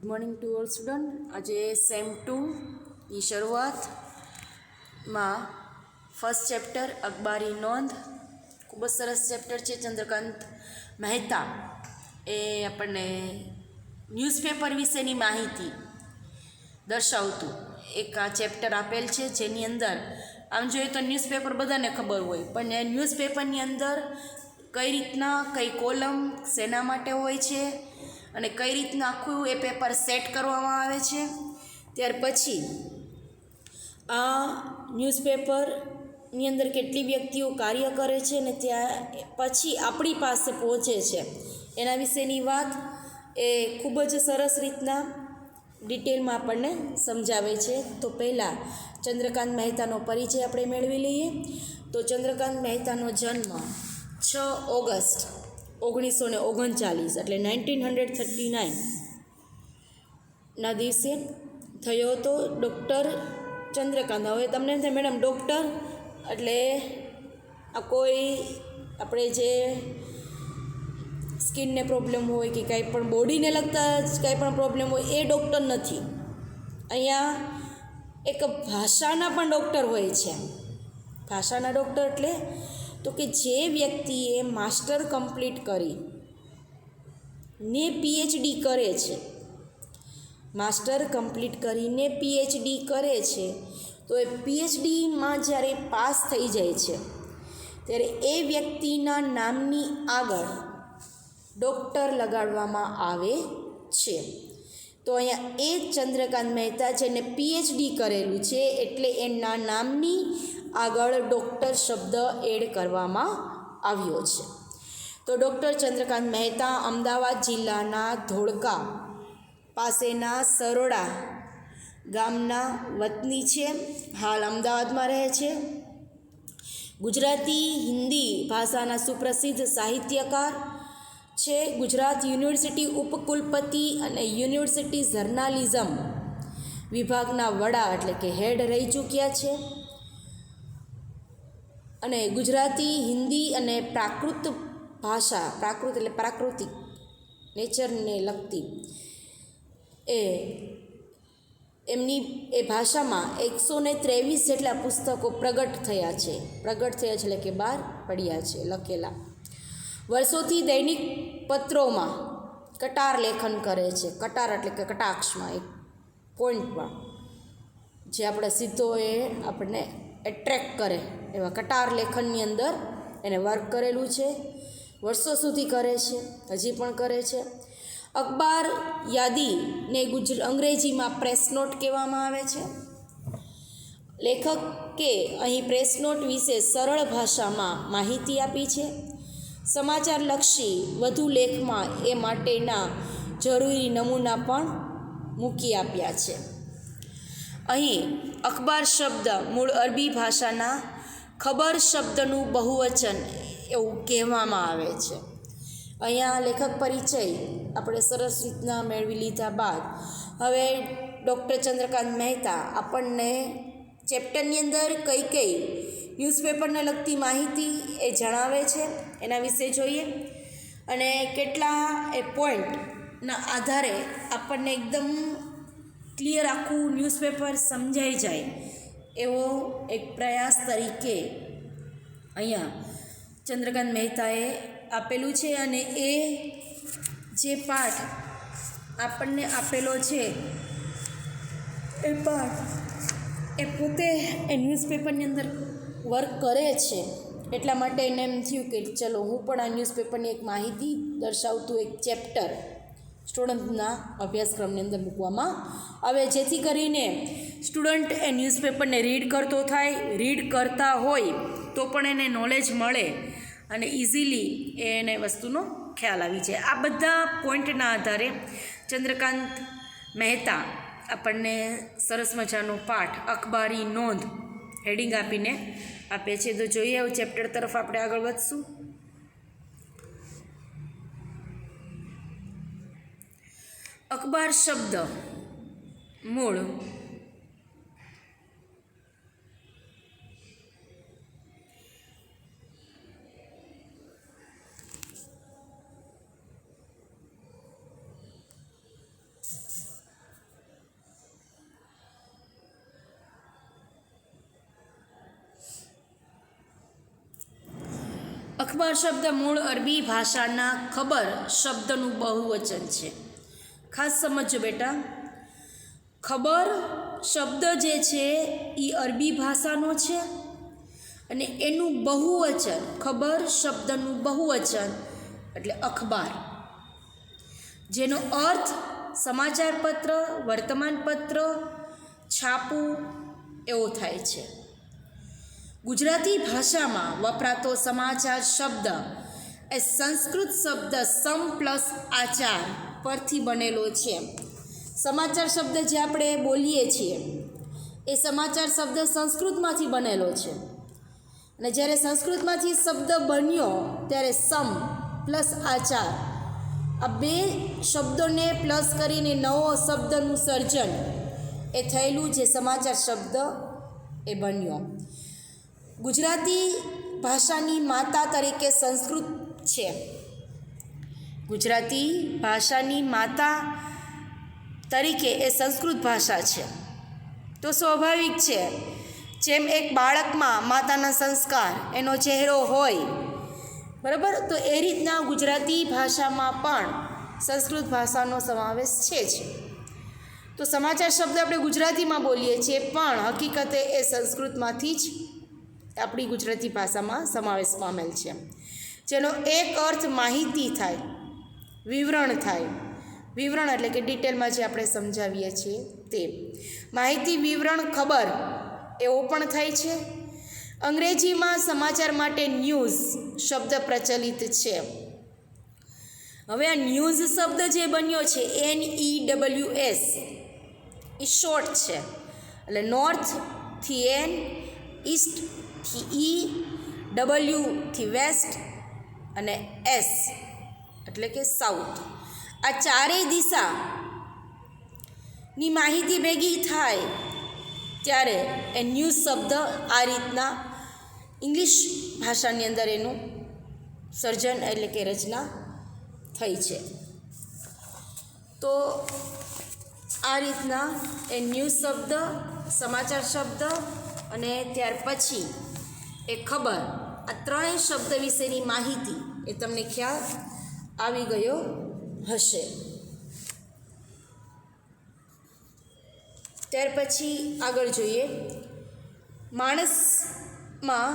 Good morning to all student. આજે same 2ની શરૂઆતમાં first chapter અખબારી નોંધ, ખૂબ જ સરસ ચેપ્ટર છે. ચંદ્રકાંત મહેતા એ આપણને ન્યૂઝપેપર વિશેની માહિતી દર્શાવતું એક આ ચેપ્ટર આપેલ છે, જેની અંદર આમ જોઈએ તો ન્યૂઝપેપર બધાને ખબર હોય, પણ એ ન્યૂઝપેપરની અંદર કઈ રીતના કઈ કોલમ શેના માટે હોય છે અને કઈ રીતના આખું એ પેપર સેટ કરવામાં આવે છે. ત્યાર પછી આ ન્યૂઝપેપરની અંદર કેટલી વ્યક્તિઓ કાર્ય કરે છે ને ત્યાં પછી આપણી પાસે પહોંચે છે એના વિશેની વાત એ ખૂબ જ સરસ રીતના ડિટેલમાં આપણને સમજાવે છે. તો પહેલાં ચંદ્રકાંત મહેતાનો પરિચય આપણે મેળવી લઈએ. તો ચંદ્રકાંત મહેતાનો જન્મ 6 ઓગસ્ટ 1939 એટલે 1939ના દિવસે થયો હતો. ડૉક્ટર ચંદ્રકાંત, હવે તમને એમ થાય મેડમ ડૉક્ટર એટલે આ કોઈ આપણે જે સ્કિનને પ્રોબ્લેમ હોય કે કાંઈ પણ બોડીને લગતા કાંઈ પણ પ્રોબ્લેમ હોય એ ડૉક્ટર નથી. અહીંયા એક ભાષાના પણ ડૉક્ટર હોય છે. ભાષાના ડૉક્ટર એટલે તો કે જે વ્યક્તિએ માસ્ટર કમ્પ્લીટ કરી ને પીએચડી કરે છે, માસ્ટર કમ્પ્લીટ કરીને પીએચડી કરે છે, તો એ પીએચડીમાં જ્યારે પાસ થઈ જાય છે ત્યારે એ વ્યક્તિના નામની આગળ ડૉક્ટર લગાડવામાં આવે છે. તો અહીંયા એ ચંદ્રકાંત મહેતા જેને પીએચડી કરેલું છે એટલે એના નામની આગળ ડૉક્ટર શબ્દ એડ કરવામાં આવ્યો છે. તો ડૉક્ટર ચંદ્રકાંત મહેતા અમદાવાદ જિલ્લાના ધોળકા પાસેના સરોડા ગામના વતની છે. હાલ અમદાવાદમાં રહે છે. ગુજરાતી હિન્દી ભાષાના સુપ્રસિદ્ધ સાહિત્યકાર છે. ગુજરાત યુનિવર્સિટી ઉપકુલપતિ અને યુનિવર્સિટી જર્નાલિઝમ વિભાગના વડા એટલે કે હેડ રહી ચૂક્યા છે. અને ગુજરાતી હિન્દી અને પ્રાકૃત ભાષા, પ્રાકૃત એટલે પ્રાકૃતિક નેચરને લગતી એમની એ ભાષામાં 123 જેટલા પુસ્તકો પ્રગટ થયા છે એટલે કે બહાર પડ્યા છે, લખેલા. વર્ષોથી દૈનિક પત્રોમાં કટાર લેખન કરે છે. કટાર એટલે કે કટાક્ષમાં એક પોઈન્ટમાં જે આપણે સીધો એ આપણને એટ્રેક્ટ કરે એવા કટાર લેખનની અંદર એને વર્ક કરેલું છે. વર્ષો સુધી કરે છે, હજી પણ કરે છે. અખબાર યાદીને અંગ્રેજીમાં પ્રેસ નોટ કહેવામાં આવે છે. લેખકે અહીં પ્રેસ નોટ વિશે સરળ ભાષામાં માહિતી આપી છે. સમાચારલક્ષી વધુ લેખમાં એ માટેના જરૂરી નમૂના પણ મૂકી આપ્યા છે. અહીં અખબાર શબ્દ મૂળ અરબી ભાષાના ખબર શબ્દનું બહુવચન એવું કહેવામાં આવે છે. અહીંયા લેખક પરિચય આપણે સરસ રીતના મેળવી લીધા બાદ હવે ડૉક્ટર ચંદ્રકાંત મહેતા આપણને ચેપ્ટરની અંદર કઈ કઈ ન્યૂઝપેપરને લગતી માહિતી એ જણાવે છે એના વિશે જોઈએ. અને કેટલા એ પોઈન્ટના આધારે આપણને એકદમ ક્લિયર આખું ન્યૂઝપેપર સમજાઈ જાય એવો એક પ્રયાસ તરીકે અહીંયા ચંદ્રકાંત મહેતાએ આપેલું છે. અને એ જે પાઠ આપણને આપેલો છે એ પાઠ એ પોતે એ ન્યૂઝપેપરની અંદર વર્ક કરે છે, એટલા માટે એને એમ થયું કે ચલો હું પણ આ ન્યૂઝપેપરની એક માહિતી દર્શાવતું એક ચેપ્ટર સ્ટુડન્ટના અભ્યાસક્રમની અંદર મૂકવામાં આવે, જેથી કરીને સ્ટુડન્ટ એ ન્યૂઝપેપરને રીડ કરતો થાય, રીડ કરતા હોય તો પણ એને નોલેજ મળે અને ઇઝીલી એને વસ્તુનો ખ્યાલ આવી જાય. આ બધા પોઈન્ટના આધારે ચંદ્રકાંત મહેતા આપણને સરસ મજાનો પાઠ અખબારી નોંધ હેડિંગ આપીને આપે છે. તો જોઈએ હવે ચેપ્ટર તરફ આપણે આગળ વધશું. અખબાર શબ્દ મૂળ અખબાર શબ્દ મૂળ અરબી ભાષાના ખબર શબ્દનું બહુવચન છે. ખાસ સમજો બેટા, ખબર શબ્દ જે છે એ અરબી ભાષાનો છે અને એનું બહુવચન, ખબર શબ્દનું બહુવચન એટલે અખબાર, જેનો અર્થ સમાચાર પત્ર, વર્તમાનપત્ર, છાપું એવો થાય છે. ગુજરાતી ભાષામાં વપરાતો સમાચાર શબ્દ એ સંસ્કૃત શબ્દ સમ પ્લસ આચાર પરથી બનેલો છે. સમાચાર શબ્દ જે આપણે બોલીએ છીએ એ સમાચાર શબ્દ સંસ્કૃતમાંથી બનેલો છે અને જ્યારે સંસ્કૃતમાંથી શબ્દ બન્યો ત્યારે સમ પ્લસ આચાર આ બે શબ્દોને પ્લસ કરીને નવો શબ્દનું સર્જન એ થયેલું જે સમાચાર શબ્દ એ બન્યો. ગુજરાતી ભાષાની માતા તરીકે સંસ્કૃત છે. ગુજરાતી ભાષાની માતા તરીકે એ સંસ્કૃત ભાષા છે. તો સ્વાભાવિક છે, જેમ એક બાળકમાં માતાના સંસ્કાર એનો ચહેરો હોય, બરાબર, તો એ રીતના ગુજરાતી ભાષામાં પણ સંસ્કૃત ભાષાનો સમાવેશ છે જ. તો સમાચાર શબ્દ આપણે ગુજરાતીમાં બોલીએ છીએ પણ હકીકતે એ સંસ્કૃતમાંથી જ આપણી ગુજરાતી ભાષામાં સમાવેશ પામેલ છે, જેનો એક અર્થ માહિતી થાય, વિવરણ થાય. વિવરણ એટલે કે ડિટેલમાં જે આપણે સમજાવીએ છીએ તે માહિતી, વિવરણ, ખબર એવો પણ થાય છે. અંગ્રેજીમાં સમાચાર માટે ન્યૂઝ શબ્દ પ્રચલિત છે. હવે આ ન્યૂઝ શબ્દ જે બન્યો છે NEWS એ શોર્ટ છે, એટલે નોર્થથી N, ઈસ્ટથી E, W થી વેસ્ટ અને S એટલે કે સાઉથ. આ ચારેય દિશાની માહિતી ભેગી થાય ત્યારે એ ન્યૂઝ શબ્દ આ રીતના ઇંગ્લિશ ભાષાની અંદર એનું સર્જન એટલે કે રચના થઈ છે. તો આ રીતના એ ન્યૂઝ શબ્દ, સમાચાર શબ્દ અને ત્યાર પછી એ ખબર, આ ત્રણેય શબ્દ વિશેની માહિતી એ તમને ખ્યાલ આવી ગયો હશે. ત્યાર પછી આગળ જોઈએ, માણસમાં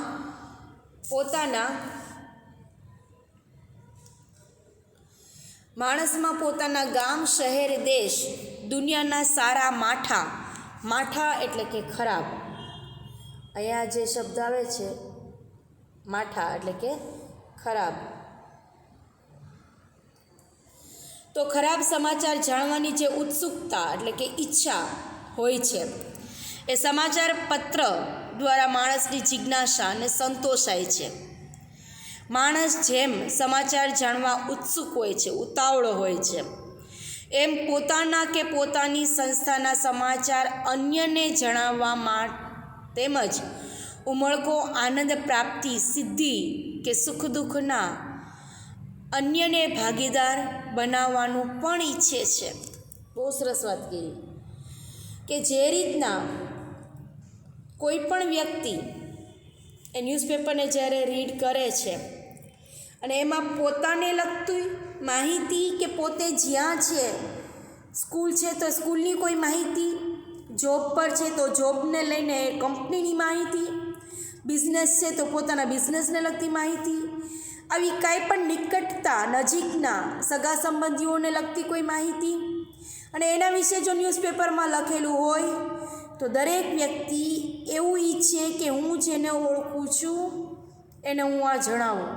પોતાના ગામ, શહેર, દેશ, દુનિયાના સારા માઠા એટલે કે ખરાબ. અહીંયા જે શબ્દ આવે છે માઠા એટલે કે ખરાબ. તો ખરાબ સમાચાર જાણવાની જે ઉત્સુકતા એટલે કે ઈચ્છા હોય છે એ સમાચાર પત્ર દ્વારા માણસની જિજ્ઞાસા અને સંતોષાય છે. માણસ જેમ સમાચાર જાણવા ઉત્સુક હોય છે, ઉતાવળો હોય છે, એમ પોતાના કે પોતાની સંસ્થાના સમાચાર અન્યને જણાવવામાં તેમજ ઉમળકો, આનંદ પ્રાપ્તિ, સિદ્ધિ કે સુખ દુઃખના અન્યને ભાગીદાર બનાવવાનું પણ ઈચ્છે છે. બહુ સરસ વાત કરી કે જે રીતના કોઈ પણ વ્યક્તિ એ ન્યૂઝપેપરને જ્યારે રીડ કરે છે અને એમાં પોતાને લગતી માહિતી કે પોતે જ્યાં છે, સ્કૂલ છે તો સ્કૂલની કોઈ માહિતી, જોબ પર છે તો જોબને લઈને કંપનીની માહિતી, બિઝનેસ છે તો પોતાના બિઝનેસને લગતી માહિતી, આવી કાંઈ પણ નિકટતા, નજીકના સગા સંબંધીઓને લગતી કોઈ માહિતી અને એના વિશે જો ન્યૂઝપેપરમાં લખેલું હોય તો દરેક વ્યક્તિ એવું ઈચ્છે કે હું જેને ઓળખું છું એને હું આ જણાવું,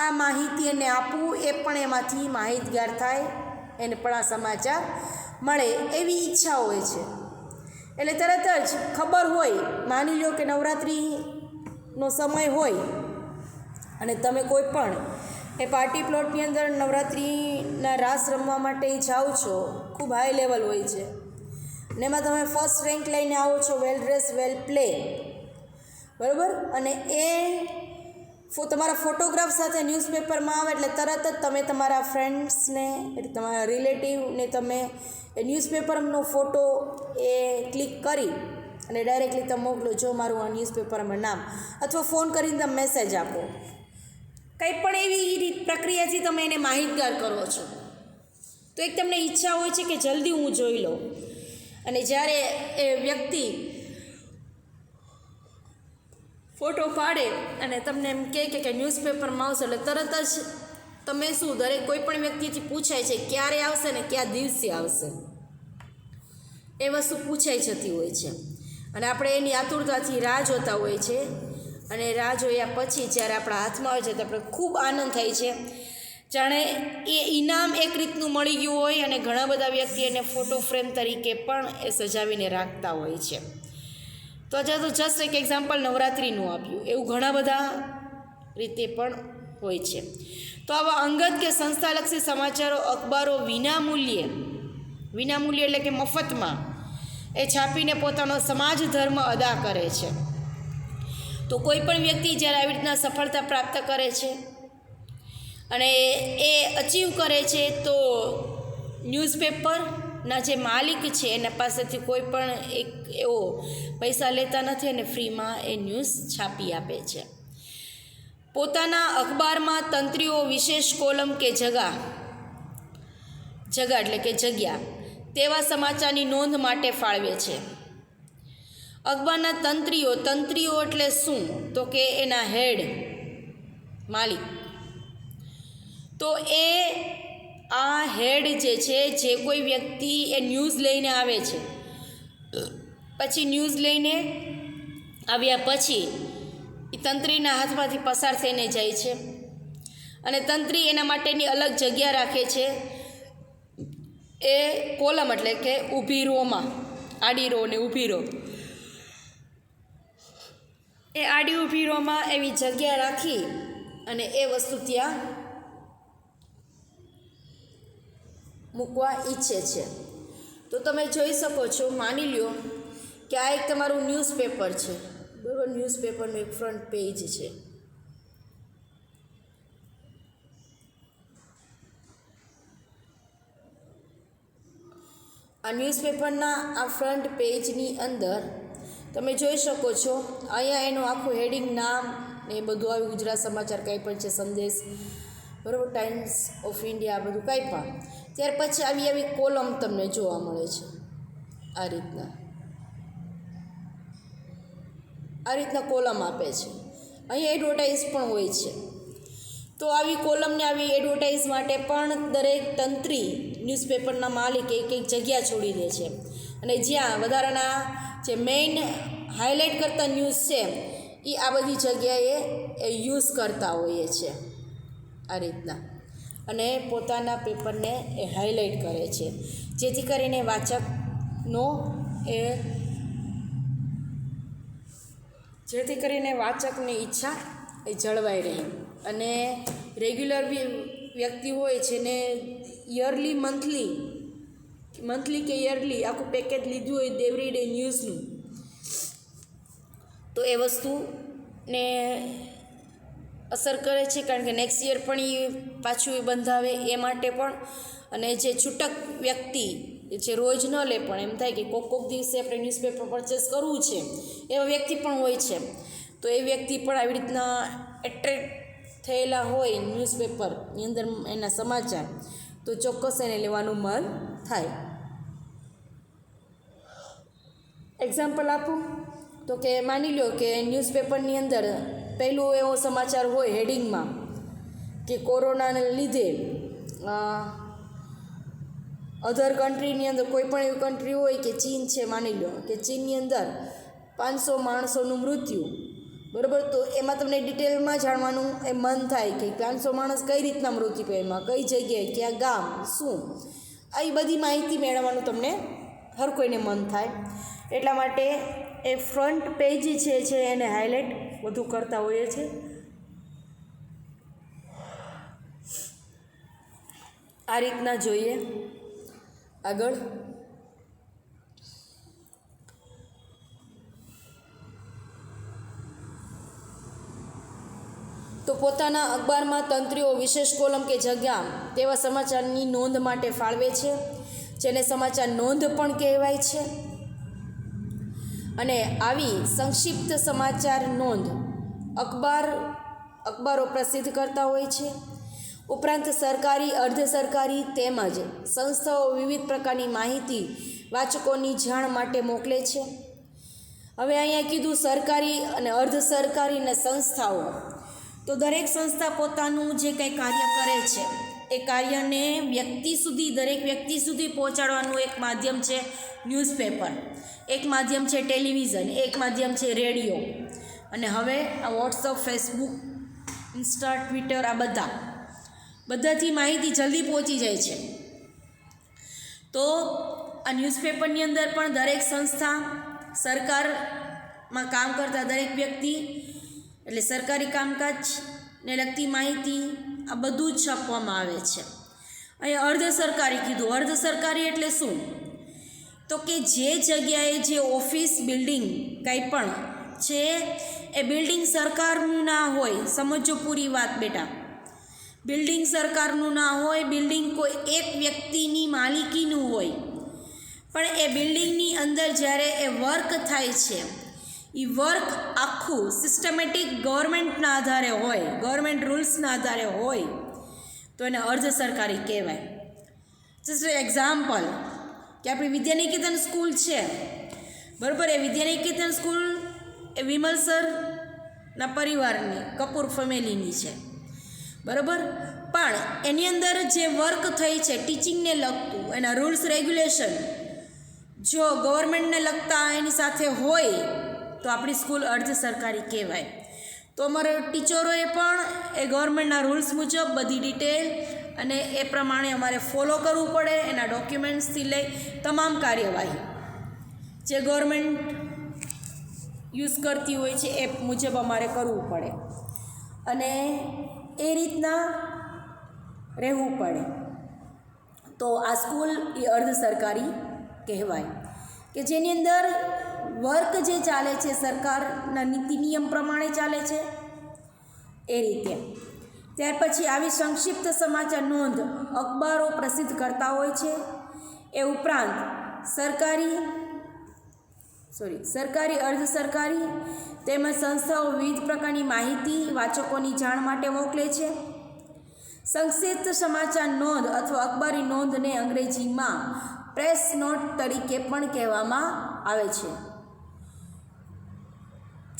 આ માહિતી એને આપું, એ પણ એમાંથી માહિતગાર થાય, એને પણ આ સમાચાર મળે એવી ઈચ્છા હોય છે. એટલે તરત જ ખબર હોય, માની લો કે નવરાત્રિનો સમય હોય અને તમે કોઈ પણ એ પાર્ટી પ્લોટની અંદર નવરાત્રિના રાસ રમવા માટે જાઓ છો, ખૂબ હાઈ લેવલ હોય છે અને એમાં તમે ફર્સ્ટ રેન્ક લઈને આવો છો, વેલ ડ્રેસ વેલ પ્લે, બરાબર, અને એ તમારા ફોટોગ્રાફ સાથે ન્યૂઝપેપરમાં આવે એટલે તરત જ તમે તમારા ફ્રેન્ડ્સને એટલે તમારા રિલેટિવને તમે એ ન્યૂઝપેપરનો ફોટો એ ક્લિક કરી અને ડાયરેક્ટલી તમે મોકલો, જો મારું આ ન્યૂઝપેપરમાં નામ, અથવા ફોન કરીને તમે મેસેજ આપો કંઈ પણ એવી પ્રક્રિયાથી તમે એને માહિતગાર કરો છો, તો એક તમને ઈચ્છા હોય છે કે જલ્દી હું જોઈ લઉં. અને જ્યારે એ વ્યક્તિ ફોટો પાડે અને તમને એમ કહે કે ન્યૂઝપેપરમાં આવશે, એટલે તરત જ તમે શું કોઈ પણ વ્યક્તિથી પૂછાય છે ક્યારે આવશે ને કયા દિવસે આવશે, એ વસ્તુ પૂછાઈ જતી હોય છે. અને આપણે એની આતુરતાથી રાહ જોતા હોય છે. અને રાહ જોયા પછી જ્યારે આપણા હાથમાં આવે છે તો આપણે ખૂબ આનંદ થાય છે, જાણે એ ઇનામ એક રીતનું મળી ગયું હોય. અને ઘણા બધા વ્યક્તિ એને ફોટો ફ્રેમ તરીકે પણ એ સજાવીને રાખતા હોય છે. તો આજે તો જસ્ટ એક એક્ઝામ્પલ નવરાત્રિનું આપ્યું, એવું ઘણા બધા રીતે પણ હોય છે. તો આવા અંગત કે સંસ્થાલક્ષી સમાચારો અખબારો વિનામૂલ્યે એટલે કે મફતમાં એ છાપીને પોતાનો સમાજ ધર્મ અદા કરે છે. તો કોઈ પણ વ્યક્તિ જ્યારે આવી રીતના સફળતા પ્રાપ્ત કરે છે અને એ અચીવ કરે છે, તો ન્યૂઝપેપરના જે માલિક છે એના પાસેથી કોઈ પણ એક એવો પૈસા લેતા નથી અને ફ્રીમાં એ ન્યૂઝ છાપી આપે છે. પોતાના અખબારમાં તંત્રીઓ વિશેષ કોલમ કે જગા એટલે કે જગ્યા તેવા સમાચારની નોંધ માટે ફાળવે છે. અખબારના તંત્રીઓ એટલે શું? તો કે એના હેડ, માલિક. તો આ હેડ જે છે, જે કોઈ વ્યક્તિ એ ન્યૂઝ લઈને આવે છે, પછી ન્યૂઝ લઈને આવ્યા પછી એ તંત્રીના હાથમાંથી પસાર થઈને જાય છે. અને તંત્રી એના માટેની અલગ જગ્યા રાખે છે, એ કોલમ એટલે કે ઊભી રોમાં, આડી રો ને ઊભી રો, એ આડી ઊભી રોમાં એવી જગ્યા રાખી અને એ વસ્તુ ત્યાં મૂકવા ઈચ્છે છે. તો તમે જોઈ શકો છો, માની લ્યો કે આ એક તમારું ન્યૂઝપેપર છે, બરાબર. ન્યૂઝપેપરનું એક ફ્રન્ટ પેજ છે. આ ન્યૂઝપેપરના આ ફ્રન્ટ પેજની અંદર તમે જોઈ શકો છો, અહીંયા એનું આખું હેડિંગ, નામ ને એ બધું આવ્યું, ગુજરાત સમાચાર કંઈ પણ છે, સંદેશ, બરાબર, ટાઈમ્સ ઓફ ઇન્ડિયા, બધું કંઈ પણ. ત્યાર પછી આવી કોલમ તમને જોવા મળે છે. આ રીતના કોલમ આપે છે. અહીંયા એડવર્ટાઇઝ પણ હોય છે. તો આવી કોલમને, આવી એડવર્ટાઇઝ માટે પણ દરેક તંત્રી ન્યૂઝપેપરના માલિક એક જગ્યા છોડી દે છે. અને જ્યાં વધારાના જે મેઇન હાઇલાઇટ કરતા ન્યૂઝ છે એ આ બધી જગ્યાએ એ યુઝ કરતા હોઈએ છે આ રીતના. અને પોતાના પેપરને એ હાઇલાઇટ કરે છે, જેથી કરીને વાચકની ઈચ્છા એ જળવાઈ રહે. અને રેગ્યુલર વ્યક્તિ હોય છે ને યરલી મંથલી કે યરલી આખું પેકેજ લીધું હોય એવરીડે ન્યૂઝનું, તો એ વસ્તુને અસર કરે છે. કારણ કે નેક્સ્ટ યર પણ એ પાછું બંધાવે એ માટે પણ. અને જે છૂટક વ્યક્તિ જે રોજ ન લે પણ એમ થાય કે કોક દિવસે આપણે ન્યૂઝપેપર પરચેસ કરવું છે, એવા વ્યક્તિ પણ હોય છે. તો એ વ્યક્તિ પણ આવી રીતના એટ્રેક્ટ થયેલા હોય ન્યૂઝપેપરની અંદર એના સમાચાર, તો ચોક્કસ એને લેવાનું મન થાય. એક્ઝામ્પલ આપું તો કે માની લો કે ન્યૂઝપેપરની અંદર પહેલું એવો સમાચાર હોય હેડિંગમાં કે કોરોનાને લીધે અધર કન્ટ્રીની અંદર, કોઈ પણ એવી કન્ટ્રી હોય કે ચીન છે, માની લો કે ચીનની અંદર 500 માણસોનું મૃત્યુ, બરાબર. તો એમાં તમને ડિટેલમાં જાણવાનું એ મન થાય કે 500 માણસ કઈ રીતના મૃત્યુ પામ્યા, કઈ જગ્યાએ, ક્યાં ગામ, શું, આવી બધી માહિતી મેળવવાનું તમને હર કોઈને મન થાય. એટલા માટે એ ફ્રન્ટ પેજ છે એને હાઇલાઇટ વધુ કરતા હોઈએ છે. આ રીતના જોઈએ આગળ. તો પોતાના અખબારમાં તંત્રીઓ વિશેષ કોલમ કે જગ્યા તેવા સમાચારની નોંધ માટે ફાળવે છે, જેને સમાચાર નોંધ પણ કહેવાય છે. અને આવી સંક્ષિપ્ત સમાચાર નોંધ અખબાર અખબારો પ્રસિદ્ધ કરતા હોય છે. ઉપરાંત સરકારી, અર્ધ સરકારી તેમજ સંસ્થાઓ વિવિધ પ્રકારની માહિતી વાચકોની જાણ માટે મોકલે છે. હવે અહીંયા કીધું સરકારી અને અર્ધ સરકારી અને સંસ્થાઓ, તો દરેક સંસ્થા પોતાનું જે કંઈ કાર્ય કરે છે એ કાર્યને દરેક વ્યક્તિ સુધી પહોંચાડવાનું એક માધ્યમ છે ન્યૂઝપેપર, એક માધ્યમ છે ટેલિવિઝન, એક માધ્યમ છે રેડિયો, અને હવે આ વોટ્સઅપ, ફેસબુક, ઇન્સ્ટા, ટ્વિટર, આ બધાથી માહિતી જલ્દી પહોંચી જાય છે. તો આ ન્યૂઝપેપરની અંદર પણ દરેક સંસ્થા, સરકારમાં કામ કરતા દરેક વ્યક્તિ, એટલે સરકારી કામકાજને લગતી માહિતી, આ બધું જ છાપવામાં આવે છે. અહીંયા અર્ધ સરકારી કીધું. અર્ધ સરકારી એટલે શું? તો કે જે જગ્યાએ જે ઓફિસ, બિલ્ડિંગ કંઈ પણ છે એ બિલ્ડિંગ સરકારનું ના હોય. સમજો પૂરી વાત બેટા, બિલ્ડિંગ સરકારનું ના હોય, બિલ્ડિંગ કોઈ એક વ્યક્તિની માલિકીનું હોય, પણ એ બિલ્ડિંગની અંદર જ્યારે એ વર્ક થાય છે, એ વર્ક આખું સિસ્ટમેટિક ગવર્મેન્ટના આધારે હોય, ગવર્મેન્ટ રૂલ્સના આધારે હોય, તો એને અર્ધ સરકારી કહેવાય. જસ્ટ એક્ઝામ્પલ કે આપણી વિદ્યાનિકેતન સ્કૂલ છે, બરાબર, એ વિદ્યાનિકેતન સ્કૂલ એ વિમલ સરના પરિવારની, કપૂર ફેમિલીની છે, બરાબર, પણ એની અંદર જે વર્ક થઈ છે ટીચિંગને લગતું, એના રૂલ્સ રેગ્યુલેશન જો ગવર્મેન્ટને લગતા એની સાથે હોય તો આપણી સ્કૂલ અર્ધ સરકારી કહેવાય. તો અમારા ટીચરોએ પણ એ ગવર્મેન્ટના રૂલ્સ મુજબ બધી ડિટેલ અને એ પ્રમાણે અમારે ફોલો કરવું પડે. એના ડોક્યુમેન્ટ્સથી લઈ તમામ કાર્યવાહી જે ગવર્મેન્ટ યુઝ કરતી હોય છે એ મુજબ અમારે કરવું પડે અને એ રીતના રહેવું પડે. તો આ સ્કૂલ એ અર્ધ સરકારી કહેવાય, કે જેની અંદર વર્ક જે ચાલે છે સરકારના નીતિ નિયમ પ્રમાણે ચાલે છે એ રીતે. ત્યાર પછી આવી સંક્ષિપ્ત સમાચાર નોંધ અખબારો પ્રસિદ્ધ કરતા હોય છે. એ ઉપરાંત સરકારી, અર્ધ સરકારી તેમજ સંસ્થાઓ વિવિધ પ્રકારની માહિતી વાચકોની જાણ માટે મોકલે છે. સંક્ષિપ્ત સમાચાર નોંધ અથવા અખબારી નોંધને અંગ્રેજીમાં પ્રેસ નોટ તરીકે પણ કહેવામાં આવે છે.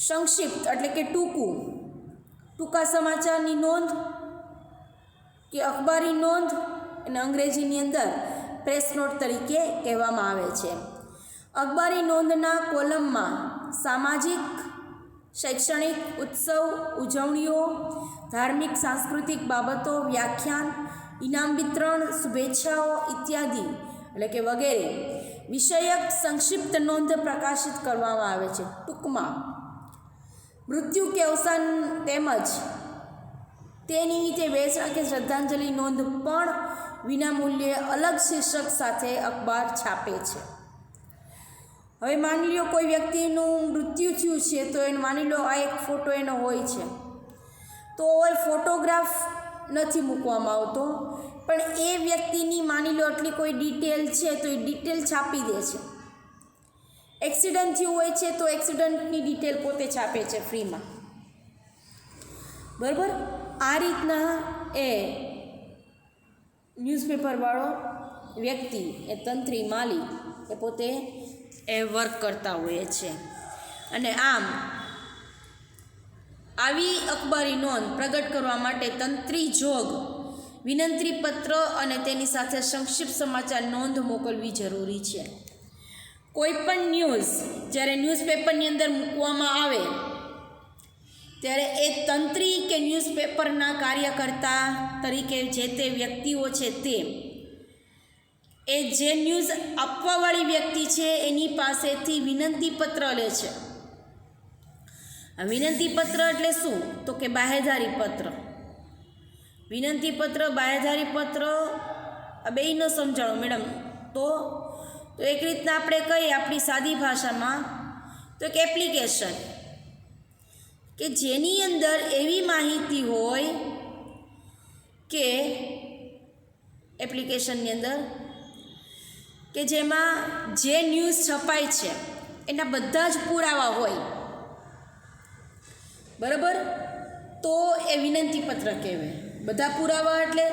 સંક્ષિપ્ત એટલે કે ટૂંકા સમાચારની નોંધ કે અખબારી નોંધ અને અંગ્રેજીની અંદર પ્રેસ નોટ તરીકે કહેવામાં આવે છે. અખબારી નોંધના કોલમમાં સામાજિક, શૈક્ષણિક, ઉત્સવ, ઉજવણીઓ, ધાર્મિક, સાંસ્કૃતિક બાબતો, વ્યાખ્યાન, ઇનામ વિતરણ, શુભેચ્છાઓ ઇત્યાદિ એટલે કે વગેરે વિષયક સંક્ષિપ્ત નોંધ પ્રકાશિત કરવામાં આવે છે. ટૂંકમાં મૃત્યુ કે અવસાન તેમજ તે નિમિત્તે વેચાણ કે શ્રદ્ધાંજલિ નોંધ પણ વિનામૂલ્યે અલગ શીર્ષક સાથે અખબાર છાપે છે. હવે માની લો કોઈ વ્યક્તિનું મૃત્યુ થયું છે, તો એને માની લો આ એક ફોટો એનો હોય છે, તો એ ફોટોગ્રાફ નથી મૂકવામાં આવતો, પણ એ વ્યક્તિની માની લો એટલી કોઈ ડિટેલ છે તો એ ડિટેલ છાપી દે છે. એક્સિડન્ટ થયું હોય છે તો એક્સિડન્ટની ડિટેલ પોતે છાપે છે ફ્રીમાં, બરાબર. આ રીતના એ ન્યૂઝપેપરવાળો વ્યક્તિ, એ તંત્રી, માલી, એ પોતે એ વર્ક કરતા હોય છે. અને આમ આવી અખબારી નોંધ પ્રગટ કરવા માટે તંત્રી જોગ, વિનંતી પત્ર અને તેની સાથે સંક્ષિપ્ત સમાચાર નોંધ મોકલવી જરૂરી છે. કોઈ પણ ન્યૂઝ જ્યારે ન્યૂઝપેપરની અંદર મૂકવામાં આવે ત્યારે એ તંત્રી કે ન્યૂઝપેપરના કાર્યકર્તા તરીકે જે તે વ્યક્તિઓ છે તે એ જે ન્યૂઝ આપવાવાળી વ્યક્તિ છે એની પાસેથી વિનંતી પત્ર લે છે. આ વિનંતી પત્ર એટલે શું? તો કે બાહેધરી પત્ર. વિનંતી પત્ર, બાહેધરી પત્ર આ બેયનો સમજાણો મેડમ. તો એક રીતના આપણે કહીએ આપણી સાદી ભાષામાં તો એક એપ્લિકેશન કે જેની અંદર એવી માહિતી હોય કે એપ્લિકેશનની અંદર કે જેમાં જે ન્યૂઝ છપાય છે એના બધા જ પુરાવા હોય, બરાબર. તો એ વિનંતીપત્ર કહેવાય. બધા પુરાવા એટલે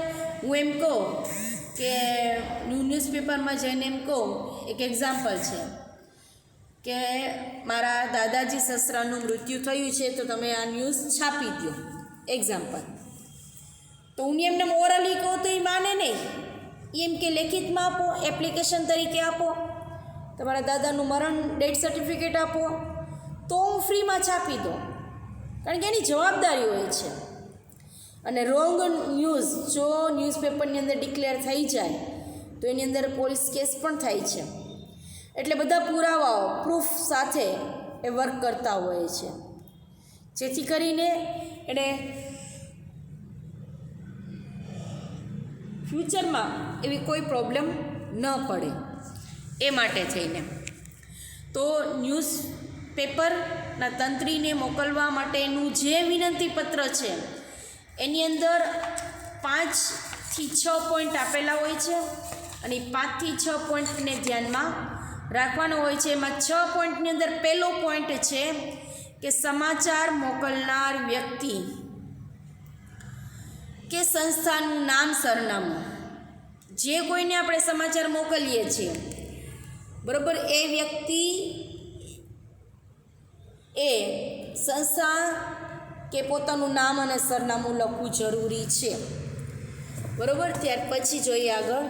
હું એમ કહું કે ન્યૂઝપેપરમાં જઈને એમ કહું, એક એક્ઝામ્પલ છે કે મારા દાદાજી સસરાનું મૃત્યુ થયું છે, તો તમે આ ન્યૂઝ છાપી દો, એક્ઝામ્પલ. તો હું એમને ઓરલી કહું તો એ માને નહીં, એમ કે લેખિતમાં આપો, એપ્લિકેશન તરીકે આપો, તમારા દાદાનું મરણ ડેથ સર્ટિફિકેટ આપો, તો હું ફ્રીમાં છાપી દઉં, કારણ કે એની જવાબદારી હોય છે. અને રોંગ ન્યૂઝ જો ન્યૂઝપેપરની અંદર ડિક્લેર થઈ જાય તો એની અંદર પોલીસ કેસ પણ થાય છે. એટલે બધા પુરાવાઓ પ્રૂફ સાથે એ વર્ક કરતા હોય છે, જેથી કરીને એને ફ્યુચરમાં એવી કોઈ પ્રોબ્લેમ ન પડે, એ માટે થઈને. તો ન્યૂઝપેપરના તંત્રીને મોકલવા માટેનું જે વિનંતીપત્ર છે એની અંદર 5 થી 6 પોઈન્ટ આપેલા હોય છે, અને 5 થી 6 પોઈન્ટને ધ્યાનમાં રાખવાનો હોય છે. એમાં 6 પોઈન્ટની અંદર પહેલો પોઈન્ટ છે કે સમાચાર મોકલનાર વ્યક્તિ કે સંસ્થાનું નામ, સરનામું. જે કોઈને આપણે સમાચાર મોકલીએ છીએ, બરાબર, એ વ્યક્તિ એ સંસ્થા કે પોતાનું નામ અને સરનામું લખવું જરૂરી છે, બરાબર. ત્યાર પછી જોઈએ આગળ.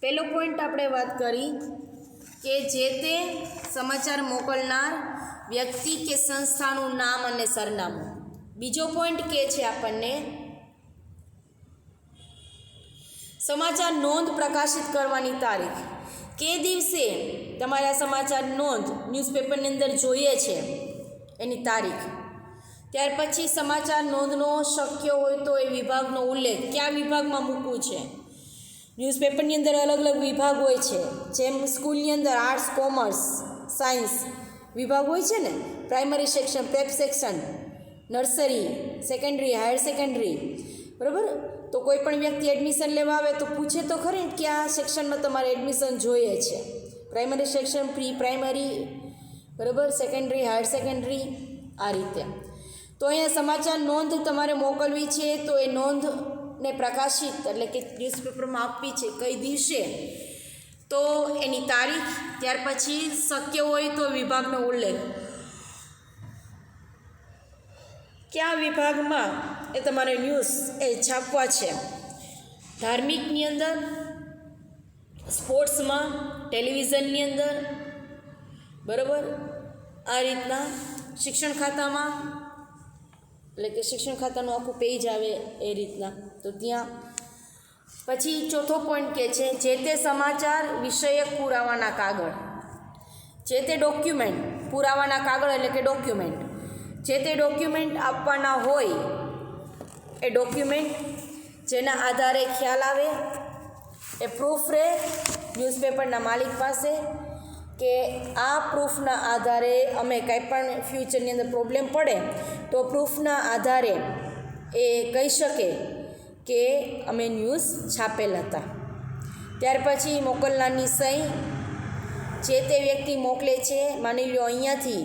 પહેલો પોઈન્ટ આપણે વાત કરી કે જે તે સમાચાર મોકલનાર વ્યક્તિ કે સંસ્થાનું નામ અને સરનામું. બીજો પોઈન્ટ કે છે આપણને સમાચાર નોંધ પ્રકાશિત કરવાની તારીખ. કે દિવસે તમારે આ સમાચાર નોંધ ન્યૂઝપેપરની અંદર જોઈએ છે એની તારીખ. ત્યાર પછી સમાચાર નોંધનો શક્ય હોય તો એ વિભાગનો ઉલ્લેખ, કયા વિભાગમાં મૂકવું છે. ન્યૂઝપેપરની અંદર અલગ અલગ વિભાગ હોય છે, જેમ સ્કૂલની અંદર આર્ટ્સ, કોમર્સ, સાયન્સ વિભાગ હોય છે ને, primary section, prep section, nursery, secondary, higher secondary, બરાબર. તો કોઈ પણ વ્યક્તિ એડમિશન લેવા આવે તો પૂછે તો ખરી કે આ સેક્શનમાં તમારે એડમિશન જોઈએ છે. પ્રાઇમરી સેક્શન, પ્રી પ્રાઇમરી, બરાબર, સેકન્ડરી, હાયર સેકન્ડરી, આ રીતે. તો અહીંયા સમાચાર નોંધ તમારે મોકલવી છે, તો એ નોંધને પ્રકાશિત એટલે કે ન્યૂઝપેપરમાં આપવી છે કઈ દિવસે, તો એની તારીખ. ત્યાર પછી શક્ય હોય તો વિભાગનો ઉલ્લેખ, કયા વિભાગમાં એ તમારે ન્યૂઝ એ છાપવા છે. ધાર્મિકની અંદર, સ્પોર્ટ્સમાં, ટેલિવિઝનની અંદર, બરાબર, આ રીતના શિક્ષણ ખાતામાં, એટલે કે શિક્ષણ ખાતાનું આખું પેજ આવે એ રીતના, તો ત્યાં. પછી ચોથો પોઈન્ટ કે છે જે તે સમાચાર વિષયક પુરાવાના કાગળ. જે તે ડોક્યુમેન્ટ, પુરાવાના કાગળ એટલે કે ડોક્યુમેન્ટ, જે તે ડોક્યુમેન્ટ આપવાના હોય એ ડોક્યુમેન્ટ જેના આધારે ખ્યાલ આવે, એ પ્રૂફ રહે ન્યૂઝપેપરના માલિક પાસે કે આ પ્રૂફના આધારે અમે કંઈ પણ ફ્યુચરની અંદર પ્રોબ્લેમ પડે તો પ્રૂફના આધારે એ કહી શકે કે અમે ન્યૂઝ છાપેલ હતા. ત્યાર પછી મોકલનારની સહી. જે તે વ્યક્તિ મોકલે છે, માની લો અહીંયાથી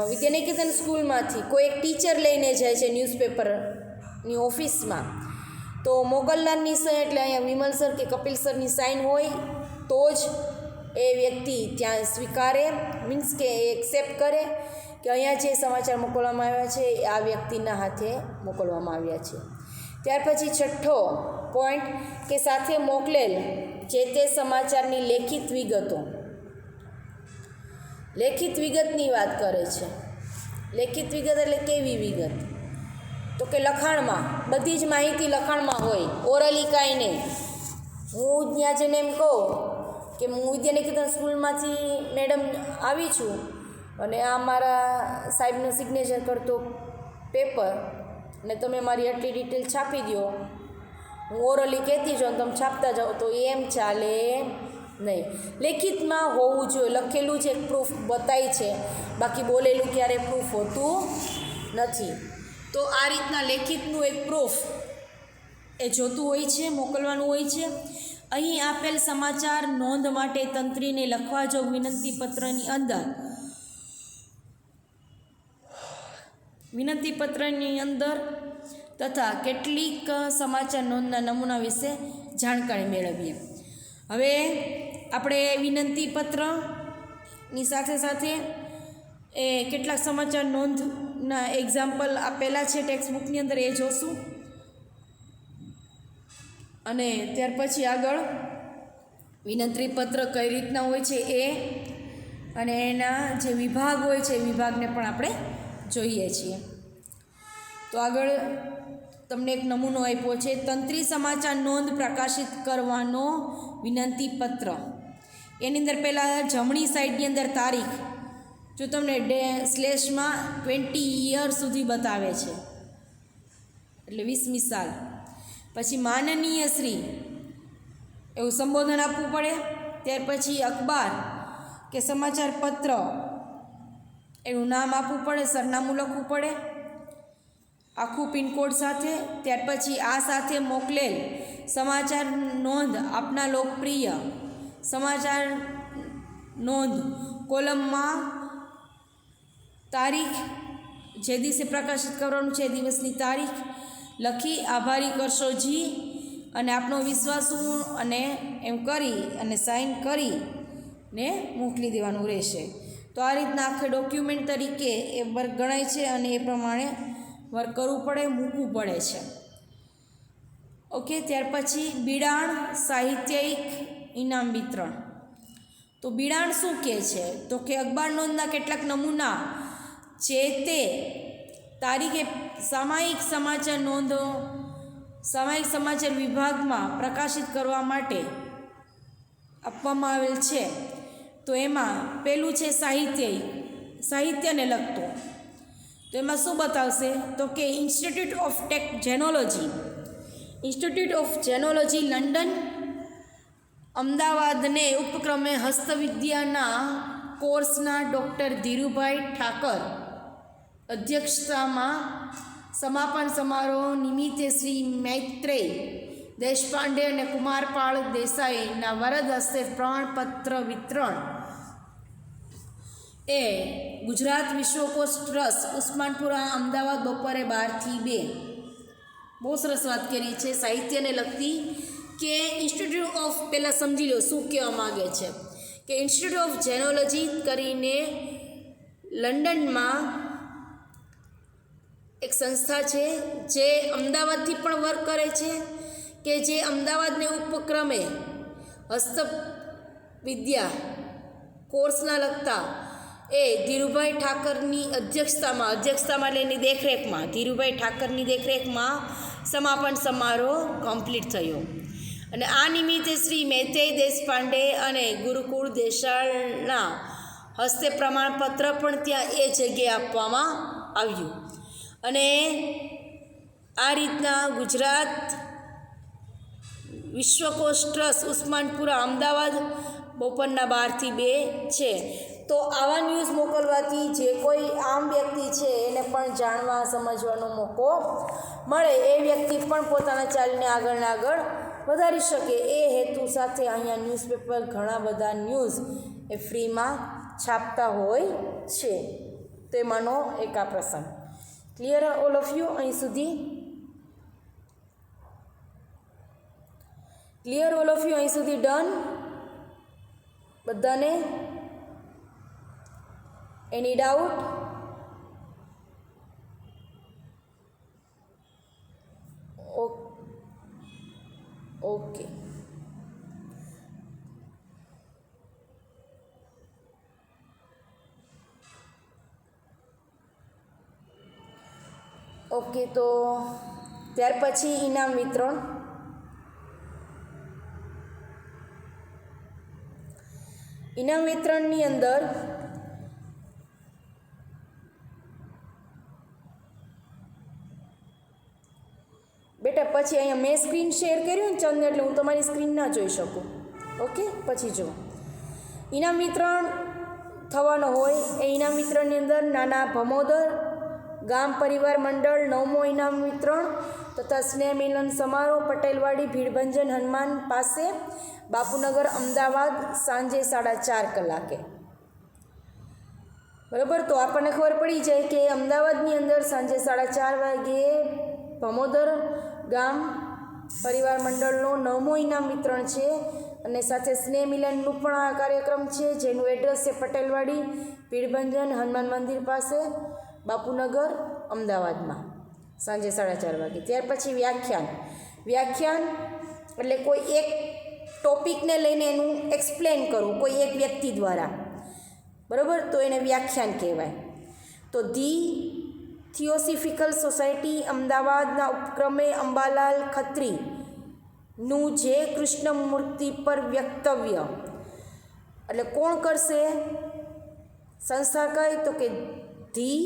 વિદ્યાનિકેતન સ્કૂલમાંથી કોઈ એક ટીચર લઈને જાય છે ન્યૂઝપેપરની ઓફિસમાં, તો મોકલનારની સહી એટલે અહીંયા વિમલ સર કે કપિલ સરની સાઇન હોય તો જ એ વ્યક્તિ ત્યાં સ્વીકારે, મીન્સ કે એક્સેપ્ટ કરે કે અહીંયા જે સમાચાર મોકલવામાં આવ્યા છે એ આ વ્યક્તિના હાથે મોકલવામાં આવ્યા છે. ત્યાર પછી છઠ્ઠો પોઈન્ટ કે સાથે મોકલેલ જે તે સમાચારની લેખિત વિગતો. લેખિત વિગતની વાત કરે છે. લેખિત વિગત એટલે કેવી વિગત? તો કે લખાણમાં, બધી જ માહિતી લખાણમાં હોય, ઓરલી કાંઈ નહીં. હું ત્યાં જઈને એમ કહું કે હું વિદ્યાનિકેતન સ્કૂલમાંથી મેડમ આવી છું અને આ મારા સાહેબનું સિગ્નેચર કરતો પેપર ને તમે મારી આટલી ડિટેલ છાપી દો, હું ઓરલી કહેતી જાઉં તમે છાપતા જાઓ, તો એમ ચાલે નહીં. લેખિતમાં હોવું જોઈએ, લખેલું છે એક પ્રૂફ બતાય છે, બાકી બોલેલું ક્યારે પ્રૂફ હોતું નથી. તો આ રીતના લેખિતનું એક પ્રૂફ એ જોતું હોય છે, મોકલવાનું હોય છે. અહીં આપેલ સમાચાર નોંધ માટે તંત્રીને લખવા જોગ વિનંતી પત્રની અંદર વિનંતીપત્રની અંદર તથા કેટલીક સમાચાર નોંધના નમૂના વિશે જાણકારી મેળવીએ. હવે આપણે વિનંતીપત્રની સાથે સાથે એ કેટલાક સમાચાર નોંધના એક્ઝામ્પલ આપેલા છે ટેક્સ્ટબુકની અંદર, એ જોશું. અને ત્યાર પછી આગળ વિનંતીપત્ર કઈ રીતના હોય છે એ અને એના જે વિભાગ હોય છે એ વિભાગને પણ આપણે જોઈએ છીએ. તો આગળ તમને એક નમૂનો આપ્યો છે, તંત્રી સમાચાર નોંધ પ્રકાશિત કરવાનો વિનંતીપત્ર. એની અંદર પહેલાં જમણી સાઈડની અંદર તારીખ, જો તમને સ્લેશમાં 20 યર સુધી બતાવે છે, એટલે 20મી સાલ. પછી માનનીય શ્રી એવું સંબોધન આપવું પડે. ત્યાર પછી અખબાર કે સમાચાર પત્ર એનું નામ આપવું પડે, સરનામું લખવું પડે આખું પિનકોડ સાથે. ત્યાર પછી આ સાથે મોકલેલ સમાચાર નોંધ આપના લોકપ્રિય સમાચાર નોંધ કોલમમાં તારીખ, જે દિવસે પ્રકાશિત કરવાનું છે એ દિવસની તારીખ લખી આભારી કરશો જી અને આપનો વિશ્વાસ હું અને એમ કરી અને સાઇન કરીને મોકલી દેવાનું રહેશે. તો આ રીતના આખે ડોક્યુમેન્ટ તરીકે એ વર્ક ગણાય છે અને એ પ્રમાણે વર્ક કરવું પડે, મૂકવું પડે છે. ઓકે, ત્યાર પછી બિડાણ સાહિત્યિક ઇનામ વિતરણ. તો બિડાણ શું કહે છે? તો કે અખબાર નોંધના કેટલાક નમૂના જે તે તારીખે સામાયિક સમાચાર નોંધો સામાયિક સમાચાર વિભાગમાં પ્રકાશિત કરવા માટે આપવામાં આવેલ છે. તો એમાં પહેલું છે સાહિત્યને લગતું. તો એમાં શું બતાવશે? તો કે ઇન્સ્ટિટ્યૂટ ઓફ જેનોલોજી લંડન અમદાવાદને ઉપક્રમે હસ્તવિદ્યાના કોર્સના ડૉક્ટર ધીરુભાઈ ઠાકર અધ્યક્ષતામાં સમાપન સમારોહ નિમિત્તે શ્રી મૈત્રેય દેશપાંડે અને કુમારપાળ દેસાઈના વરદ હસ્તે પ્રમાણપત્ર વિતરણ એ ગુજરાત વિશ્વકોશ ટ્રસ્ટ ઉસ્માનપુરા અમદાવાદ બપોરે 12 થી 2. બહુ સરસ વાત કરી છે સાહિત્યને લગતી કે ઇન્સ્ટિટ્યૂટ ઓફ, પહેલાં સમજી લો શું કહેવા માગે છે કે ઇન્સ્ટિટ્યૂટ ઓફ જેનોલોજી કરીને લંડનમાં એક સંસ્થા છે જે અમદાવાદથી પણ વર્ક કરે છે, કે જે અમદાવાદને ઉપક્રમે હસ્તવિદ્યા કોર્સના લગતા એ ધીરુભાઈ ઠાકરની અધ્યક્ષતામાં એટલે એની દેખરેખમાં ધીરુભાઈ ઠાકરની દેખરેખમાં સમાપન સમારોહ કમ્પ્લીટ થયો. અને આ નિમિત્તે શ્રી મૈત્રેય દેશપાંડે અને ગુરુકુળ દેસાઈના હસ્તે પ્રમાણપત્ર પણ ત્યાં એ જગ્યાએ આપવામાં આવ્યું. અને આ રીતના ગુજરાત વિશ્વકોશ ટ્રસ્ટ ઉસ્માનપુરા અમદાવાદ બપોરના 12 થી 2 છે. તો આવા ન્યૂઝ મોકલવાથી જે કોઈ આમ વ્યક્તિ છે એને પણ જાણવા સમજવાનો મોકો મળે, એ વ્યક્તિ પણ પોતાના ચાલીને આગળ વધારી શકે. એ હેતુ સાથે અહીંયા ન્યૂઝપેપર ઘણા બધા ન્યૂઝ એ ફ્રીમાં છાપતા હોય છે. તેમાંનો એક આ પ્રસંગ. Clear all of you? અહીં સુધી ક્લિયર ઓલ ઓફ યુ? અહીં સુધી ડન બધાને? એની ડાઉટ? ઓકે. ઓકે, તો ત્યાર પછી ઇનામ વિતરણ. ઇનામ વિતરણની અંદર બેટા પછી અહીંયા મેં સ્ક્રીન શેર કર્યું ને ચંદ, એટલે હું તમારી સ્ક્રીન ના જોઈ શકું. ઓકે, પછી જુઓ. ઇનામ વિતરણ થવાનો હોય એ ઇનામ વિતરણની અંદર નાના ભમોદર ગામ પરિવાર મંડળ 9મો ઇનામ વિતરણ તથા સ્નેહ મિલન સમારોહ પટેલવાડી ભીડભંજન હનુમાન પાસે બાપુનગર અમદાવાદ સાંજે 4:30 કલાકે. બરાબર. તો આપણને ખબર પડી જાય કે અમદાવાદની અંદર સાંજે 4:30 વાગ્યે ભમોદર ગામ પરિવાર મંડળનો 9મો ઇનામ વિતરણ છે અને સાથે સ્નેહ મિલનનું પણ આ કાર્યક્રમ છે, જેનું એડ્રેસ છે પટેલવાડી, પીળભંજન, હનુમાન મંદિર પાસે, બાપુનગર, અમદાવાદમાં, સાંજે 4:30 વાગે. ત્યાર પછી વ્યાખ્યાન એટલે કોઈ એક ટોપિકને લઈને એનું એક્સપ્લેન કરવું કોઈ એક વ્યક્તિ દ્વારા, બરાબર, તો એને વ્યાખ્યાન કહેવાય. તો ધી થિયોસોફિકલ સોસાયટી અમદાવાદના ઉપક્રમે અંબાલાલ ખત્રીનું જે કૃષ્ણમૂર્તિ પર વક્તવ્ય, એટલે કોણ કરશે સંસ્થા કઈ, તો કે ધી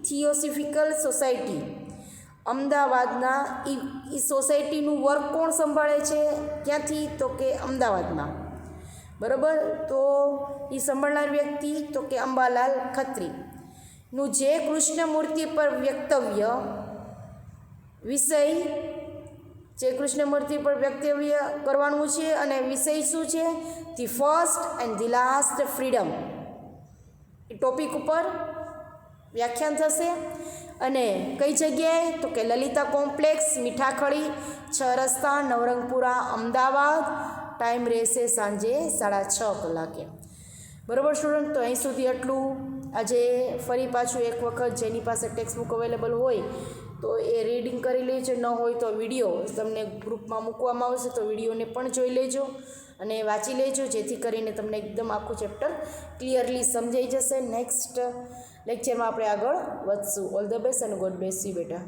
થિયોસોફિકલ સોસાયટી અમદાવાદના એ સોસાયટીનું વર્ક કોણ સંભાળે છે, ક્યાંથી, તો કે અમદાવાદમાં, બરાબર. તો એ સંભાળનાર વ્યક્તિ તો કે અંબાલાલ ખત્રીનું જે કૃષ્ણમૂર્તિ પર વક્તવ્ય વિષય, જે કૃષ્ણમૂર્તિ પર વક્તવ્ય કરવાનું છે અને વિષય શું છે, the first and the last freedom, A topic ઉપર વ્યાખ્યાન થશે. અને કઈ જગ્યાએ, તો કે લલિતા કોમ્પ્લેક્સ, મીઠાખળી, 6 રસ્તા, નવરંગપુરા, અમદાવાદ. ટાઈમ રહેશે સાંજે 6:30 કલાકે. બરાબર સ્ટુડન્ટ. તો અહીં સુધી આટલું. આજે ફરી પાછું એક વખત જેની પાસે ટેક્સ્ટ બુક અવેલેબલ હોય તો એ રીડિંગ કરી લેજો, ન હોય તો વિડીયો તમને ગ્રુપમાં મૂકવામાં આવશે, તો વિડીયોને પણ જોઈ લેજો અને વાંચી લેજો, જેથી કરીને તમને એકદમ આખું ચેપ્ટર ક્લિયરલી સમજાઈ જશે. નેક્સ્ટ લેક્ચરમાં આપણે આગળ વધશું. ઓલ ધ બેસ્ટ અને ગોડ બ્લેસ યુ બેટા.